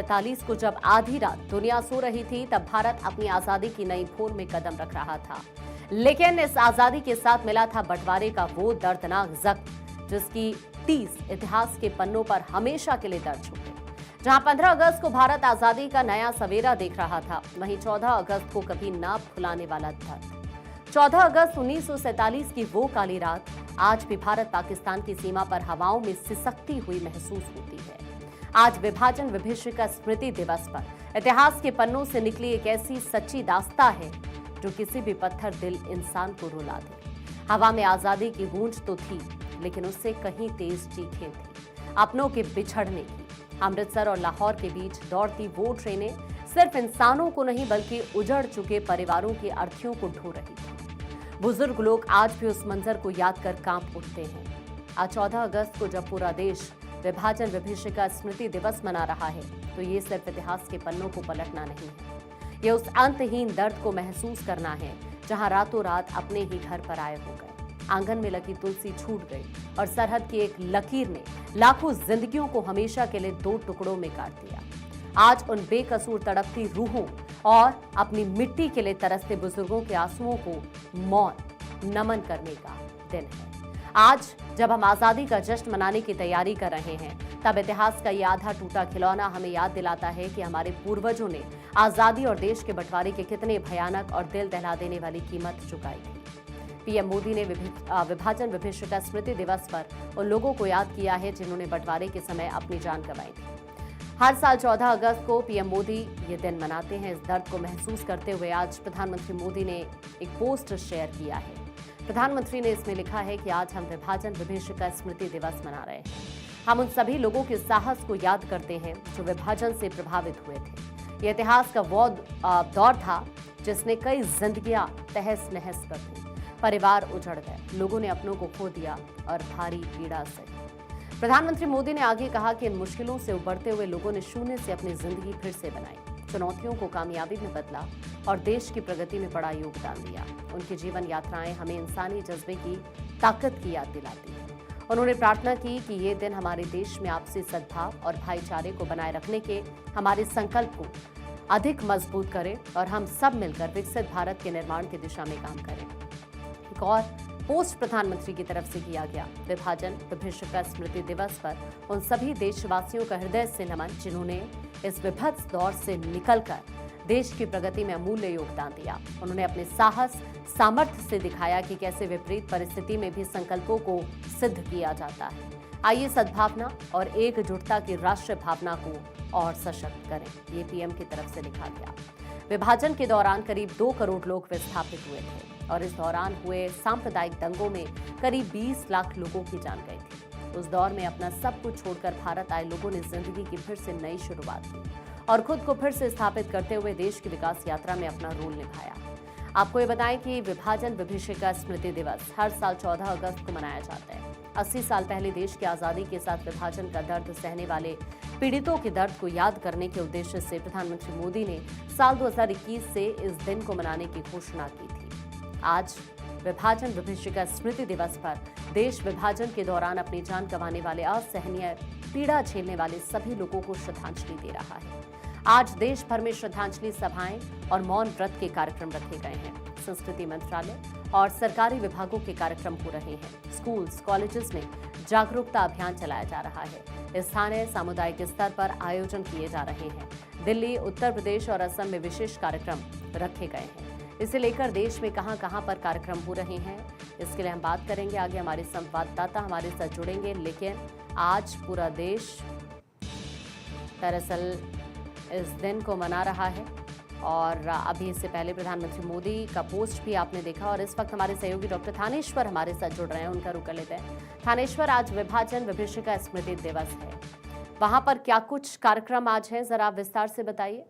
1947 को जब आधी रात दुनिया सो रही थी, तब भारत अपनी आजादी की नई फोर में कदम रख रहा था। लेकिन इस आजादी के साथ मिला था बंटवारे का वो दर्दनाक जख्म, जिसकी टीस इतिहास के पन्नों पर हमेशा के लिए दर्ज हो गई। जहां 15 अगस्त को भारत आजादी का नया सवेरा देख रहा था, वहीं 14 अगस्त को कभी ना भुलाने वाला दर्द। 14 अगस्त 1947 की वो काली रात आज भी भारत पाकिस्तान की सीमा पर हवाओं में सिसकती हुई महसूस होती है। आज विभाजन विभीषिका स्मृति दिवस पर इतिहास के पन्नों से निकली एक ऐसी सच्ची दास्तां है जो किसी भी पत्थर दिल इंसान को रुला दे। हवा में आजादी की गूंज तो थी, लेकिन उससे कहीं तेज चीखें थी अपनों के बिछड़ने की। अमृतसर और लाहौर के बीच दौड़ती वो ट्रेनें सिर्फ इंसानों को नहीं, बल्कि उजड़ चुके परिवारों की अर्थियों को ढो रही थी। बुजुर्ग लोग आज भी उस मंजर को याद कर कांप उठते हैं। आज 14 अगस्त को जब पूरा देश विभाजन विभीषिका स्मृति दिवस मना रहा है, तो ये सिर्फ इतिहास के पन्नों को पलटना नहीं है, ये उस अंतहीन दर्द को महसूस करना है जहां रातों रात अपने ही घर पर आए हो गए। आंगन में लगी तुलसी छूट गई और सरहद की एक लकीर ने लाखों जिंदगियों को हमेशा के लिए दो टुकड़ों में काट दिया। आज उन बेकसूर तड़पती रूहों और अपनी मिट्टी के लिए तरसते बुजुर्गों के आंसुओं को मौन नमन करने का दिन है। आज जब हम आजादी का जश्न मनाने की तैयारी कर रहे हैं, तब इतिहास का ये आधा टूटा खिलौना हमें याद दिलाता है कि हमारे पूर्वजों ने आजादी और देश के बंटवारे के कितने भयानक और दिल दहला देने वाली कीमत चुकाई थी। पीएम मोदी ने विभाजन विभीषिका स्मृति दिवस पर उन लोगों को याद किया है जिन्होंने बंटवारे के समय अपनी जान गंवाई थी। हर साल 14 अगस्त को पीएम मोदी ये दिन मनाते हैं। इस दर्द को महसूस करते हुए आज प्रधानमंत्री मोदी ने एक पोस्ट शेयर किया है। प्रधानमंत्री ने इसमें लिखा है कि आज हम विभाजन विभीषिका स्मृति दिवस मना रहे हैं। हम उन सभी लोगों के साहस को याद करते हैं जो विभाजन से प्रभावित हुए थे। ये इतिहास का वो दौर था जिसने कई जिंदगियां तहस नहस कर दी, परिवार उजड़ गए, लोगों ने अपनों को खो दिया और भारी पीड़ा सही। प्रधानमंत्री मोदी ने आगे कहा कि इन मुश्किलों से उबरते हुए लोगों ने शून्य से अपनी जिंदगी फिर से बनाई, चुनौतियों को कामयाबी में बदला और देश की प्रगति में बड़ा योगदान दिया। उनकी जीवन यात्राएं हमें इंसानी जज्बे की ताकत की याद दिलाती हैं। उन्होंने प्रार्थना की कि ये दिन हमारे देश में आपसी सद्भाव और भाईचारे को बनाए रखने के हमारे संकल्प को अधिक मजबूत करे और हम सब मिलकर विकसित भारत के निर्माण की दिशा में काम करें। एक और पोस्ट प्रधानमंत्री की तरफ से किया गया। विभाजन विभीषिका स्मृति दिवस पर उन सभी देशवासियों का हृदय से नमन जिन्होंने इस विभत्स दौर से निकलकर देश की प्रगति में अमूल्य योगदान दिया। उन्होंने अपने साहस सामर्थ्य से दिखाया कि कैसे विपरीत परिस्थिति में भी संकल्पों को सिद्ध किया जाता है। आइए सद्भावना और एकजुटता की राष्ट्रीय भावना को और सशक्त करें। ये पीएम की तरफ से लिखा गया। विभाजन के दौरान करीब 2 करोड़ लोग विस्थापित हुए थे और इस दौरान हुए सांप्रदायिक दंगों में करीब 20 लाख लोगों की जान गई थी। उस दौर में अपना सब कुछ छोड़कर भारत आए लोगों ने जिंदगी की फिर से नई शुरुआत की और खुद को फिर से स्थापित करते हुए देश की विकास यात्रा में अपना रोल निभाया। आपको ये बताएं कि विभाजन विभीषिका स्मृति दिवस हर साल 14 अगस्त को मनाया जाता है। 80 साल पहले देश की आजादी के साथ विभाजन का दर्द सहने वाले पीड़ितों के दर्द को याद करने के उद्देश्य से प्रधानमंत्री मोदी ने साल 2021 से इस दिन को मनाने की घोषणा की थी। आज विभाजन विभीषिका स्मृति दिवस पर देश विभाजन के दौरान अपनी जान गंवाने वाले, असहनीय पीड़ा झेलने वाले सभी लोगों को श्रद्धांजलि दे रहा है। आज देश भर में श्रद्धांजलि सभाएं और मौन व्रत के कार्यक्रम रखे गए हैं। संस्कृति मंत्रालय और सरकारी विभागों के कार्यक्रम हो रहे हैं। स्कूल्स, कॉलेजेस में जागरूकता अभियान चलाया जा रहा है। स्थानीय सामुदायिक स्तर पर आयोजन किए जा रहे हैं। दिल्ली, उत्तर प्रदेश और असम में विशेष कार्यक्रम रखे गए हैं। इसे लेकर देश में कहां-कहां पर कार्यक्रम हो रहे हैं, इसके लिए हम बात करेंगे। आगे हमारे संवाददाता हमारे साथ जुड़ेंगे। लेकिन आज पूरा देश दरअसल इस दिन को मना रहा है और अभी इससे पहले प्रधानमंत्री मोदी का पोस्ट भी आपने देखा और इस वक्त हमारे सहयोगी डॉक्टर थानेश्वर हमारे साथ जुड़ रहे हैं, उनका रुख कर लेते हैं। थानेश्वर, आज विभाजन विभीषिका स्मृति दिवस है, वहां पर क्या कुछ कार्यक्रम आज है, जरा विस्तार से बताइए।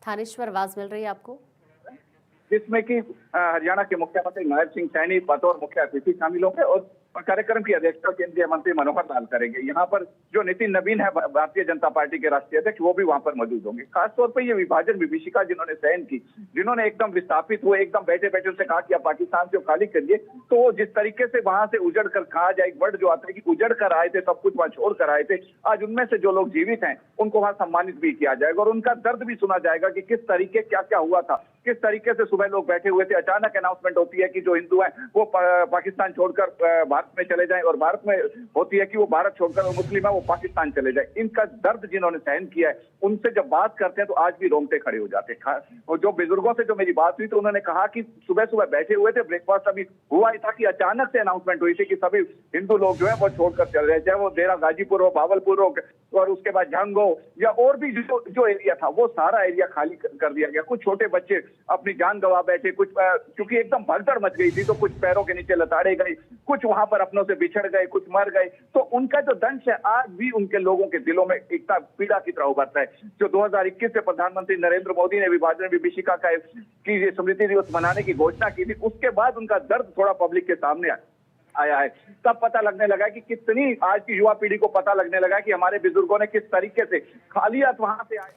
थानेश्वर, आवाज मिल रही है आपको? जिसमें कि हरियाणा के मुख्यमंत्री नायब सिंह सैनी बतौर मुख्य अतिथि शामिल होंगे और कार्यक्रम की अध्यक्षता केंद्रीय मंत्री मनोहर लाल करेंगे। यहाँ पर जो नितिन नवीन है भारतीय जनता पार्टी के राष्ट्रीय अध्यक्ष, वो भी वहां पर मौजूद होंगे। खासतौर पर ये विभाजन विभीषिका जिन्होंने सहन की, जिन्होंने एकदम विस्थापित हुए, एकदम बैठे बैठे उनसे कहा कि आप पाकिस्तान से खाली करिए, तो वो जिस तरीके से वहां से उजड़ कर, कहा जाए एक वर्ड जो आता है कि उजड़ कर आए थे, सब कुछ वहां छोड़ कर आए थे, आज उनमें से जो लोग जीवित हैं उनको वहां सम्मानित भी किया जाएगा और उनका दर्द भी सुना जाएगा कि किस तरीके क्या क्या हुआ था, किस तरीके से सुबह लोग बैठे हुए थे, अचानक अनाउंसमेंट होती है कि जो हिंदू हैं वो पाकिस्तान छोड़कर भारत में चले जाएं, और भारत में होती है कि वो भारत छोड़कर, और मुस्लिम है वो पाकिस्तान चले जाए। इनका दर्द जिन्होंने सहन किया है, उनसे जब बात करते हैं तो आज भी रोंगटे खड़े हो जाते हैं। और जो बुजुर्गों से जो मेरी बात हुई तो उन्होंने कहा कि सुबह सुबह बैठे हुए थे, ब्रेकफास्ट अभी हुआ ही था कि अचानक से अनाउंसमेंट हुई थी कि सभी हिंदू लोग जो है वो छोड़कर चल रहे हैं, चाहे वो देरा गाजीपुर हो, भावलपुर हो, और उसके बाद जंग हो, या और भी जो एरिया था वो सारा एरिया खाली कर दिया गया। कुछ छोटे बच्चे अपनी जान गंवा बैठे, कुछ क्योंकि एकदम भगदड़ मच गई थी तो कुछ पैरों के नीचे लताड़े गए, कुछ वहां पर अपनों से बिछड़ गए, कुछ मर गए। तो उनका जो दंश है आज भी उनके लोगों के दिलों में एक पीड़ा की तरह उभरता है। जो 2021 से प्रधानमंत्री नरेंद्र मोदी ने विभाजन विभीषिका का की स्मृति दिवस मनाने की घोषणा की थी, उसके बाद उनका दर्द थोड़ा पब्लिक के सामने आया है। तब पता लगने लगा कि कितनी आज की युवा पीढ़ी को पता लगने लगा कि हमारे बुजुर्गों ने किस तरीके से खालियत वहां से आए।